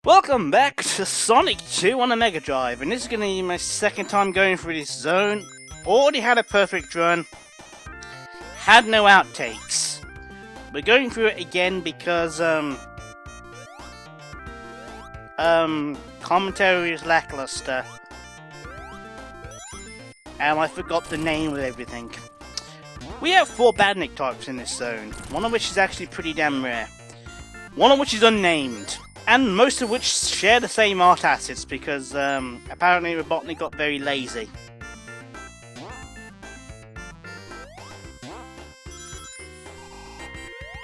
Welcome back to Sonic 2 on the Mega Drive, and this is going to be my second time going through this zone. Already had a perfect run, had no outtakes. We're going through it again because commentary is lackluster, and I forgot the name of everything. We have 4 Badnik types in this zone, one of which is actually pretty damn rare, one of which is unnamed. And most of which share the same art assets because apparently Robotnik got very lazy.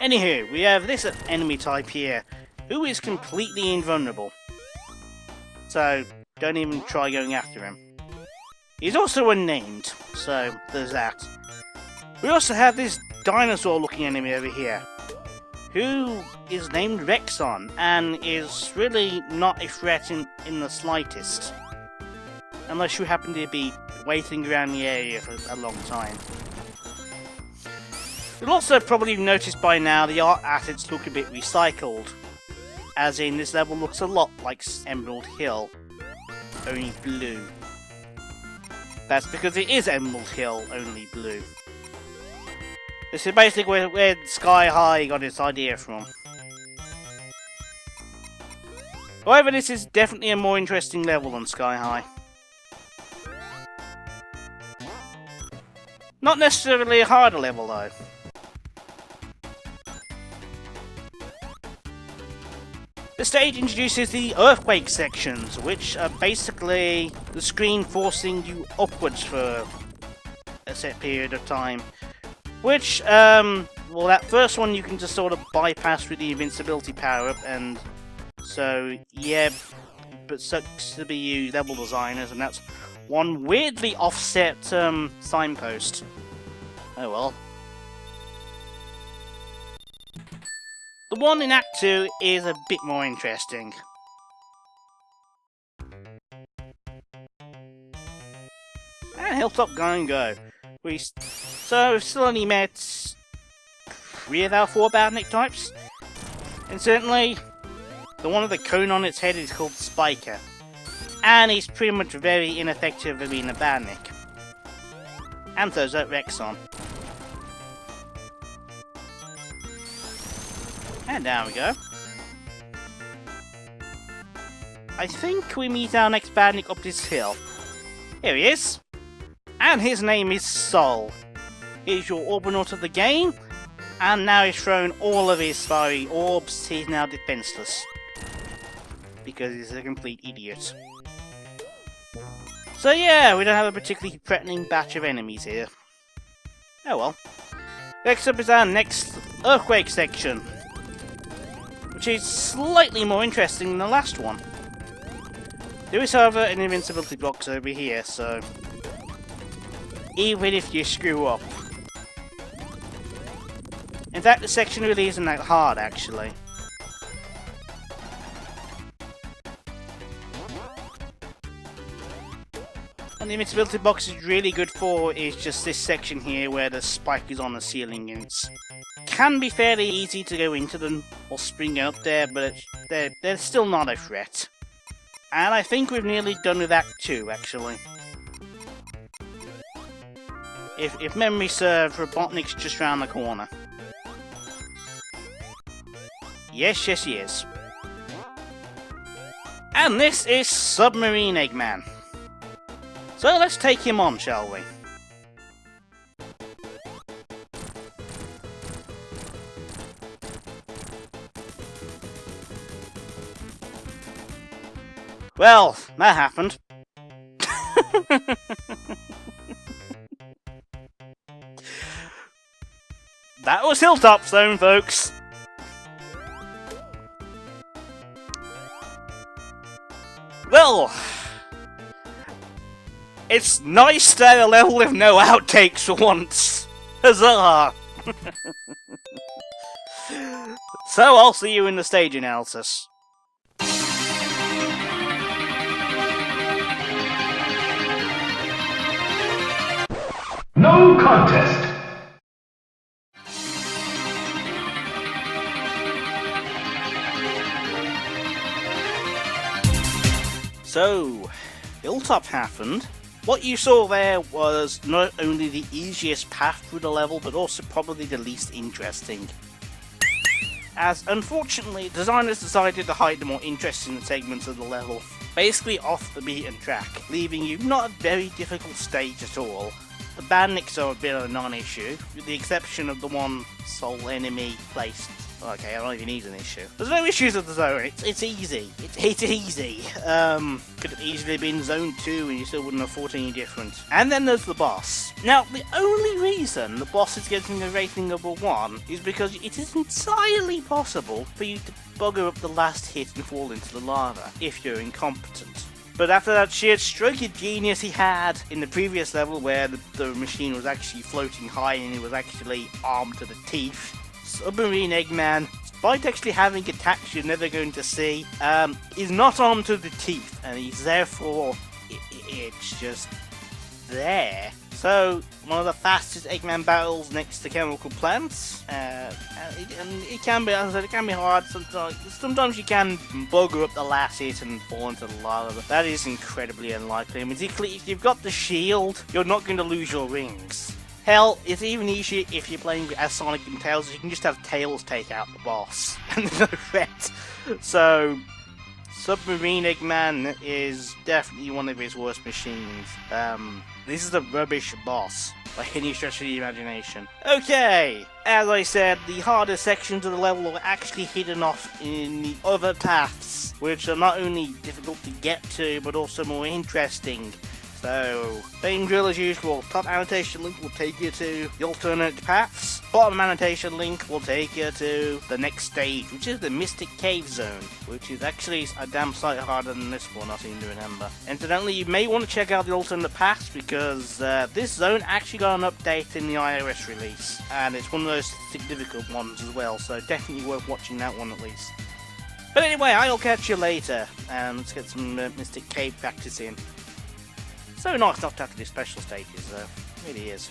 Anywho, we have this enemy type here, who is completely invulnerable. So, don't even try going after him. He's also unnamed, so there's that. We also have this dinosaur looking enemy over here, who is named Rexon, and is really not a threat in the slightest. Unless you happen to be waiting around the area for a long time. You'll also probably noticed by now the art assets look a bit recycled. As in, this level looks a lot like Emerald Hill, only blue. That's because it is Emerald Hill, only blue. This is basically where Sky High got its idea from. However, this is definitely a more interesting level than Sky High. Not necessarily a harder level though. The stage introduces the earthquake sections, which are basically the screen forcing you upwards for a set period of time. Which, well, that first one you can just sort of bypass with the invincibility power-up, and so, yeah, but sucks to be you level designers, and that's one weirdly offset signpost. Oh well. The one in Act 2 is a bit more interesting. And Hilltop Go. We've still only met 3 of our 4 Badnik types, and certainly the one with the cone on its head is called Spiker, and he's pretty much very ineffective at being a Badnik. And so's that Rexon. And down we go. I think we meet our next Badnik up this hill. Here he is. And his name is Sol. He's your Orbinaut of the game, and now he's thrown all of his fiery orbs. He's now defenseless. Because he's a complete idiot. So yeah, we don't have a particularly threatening batch of enemies here. Oh well. Next up is our next earthquake section, which is slightly more interesting than the last one. There is, however, an invincibility box over here, so even if you screw up. In fact, the section really isn't that hard, actually. What the invincibility box is really good for is just this section here where the spike is on the ceiling, and it can be fairly easy to go into them or spring out there, but they're still not a threat. And I think we've nearly done with Act 2, actually. If memory serves, Robotnik's just round the corner. Yes, yes he is. And this is Submarine Eggman. So let's take him on, shall we? Well, that happened. That was Hilltop Zone, folks. Well, it's nice to have a level with no outtakes for once. Huzzah! So I'll see you in the stage analysis. No contest. So, Hilltop happened. What you saw there was not only the easiest path through the level, but also probably the least interesting. As unfortunately, designers decided to hide the more interesting segments of the level, basically off the beaten track, leaving you not a very difficult stage at all. The bandits are a bit of a non-issue, with the exception of the one sole enemy placed. Okay, I don't even need an issue. There's no issues with the zone, it's easy. It's easy. Could have easily been zone 2 and you still wouldn't have thought any different. And then there's the boss. Now, the only reason the boss is getting a rating of 1 is because it is entirely possible for you to bugger up the last hit and fall into the lava, if you're incompetent. But after that sheer stroke of genius he had in the previous level where the machine was actually floating high and it was actually armed to the teeth, Submarine Eggman, despite actually having attacks you're never going to see, is not armed to the teeth, and he's therefore, it's just there. So, one of the fastest Eggman battles next to chemical plants, and it can be, as I said, it can be hard. Sometimes you can bugger up the last hit and fall into the lava, but that is incredibly unlikely. And particularly if you've got the shield, you're not going to lose your rings. Hell, it's even easier if you're playing as Sonic and Tails, you can just have Tails take out the boss, and there's no threat. So, Submarine Eggman is definitely one of his worst machines. This is a rubbish boss, by any stretch of the imagination. Okay, as I said, the harder sections of the level are actually hidden off in the other paths, which are not only difficult to get to, but also more interesting. So, same drill as usual. Top annotation link will take you to the alternate paths. Bottom annotation link will take you to the next stage, which is the Mystic Cave Zone, which is actually a damn sight harder than this one, I seem to remember. Incidentally, you may want to check out the alternate paths because this zone actually got an update in the iOS release, and it's one of those significant ones as well, so definitely worth watching that one at least. But anyway, I'll catch you later, and let's get some Mystic Cave practice in. So nice not to have to do special stages though, it really is.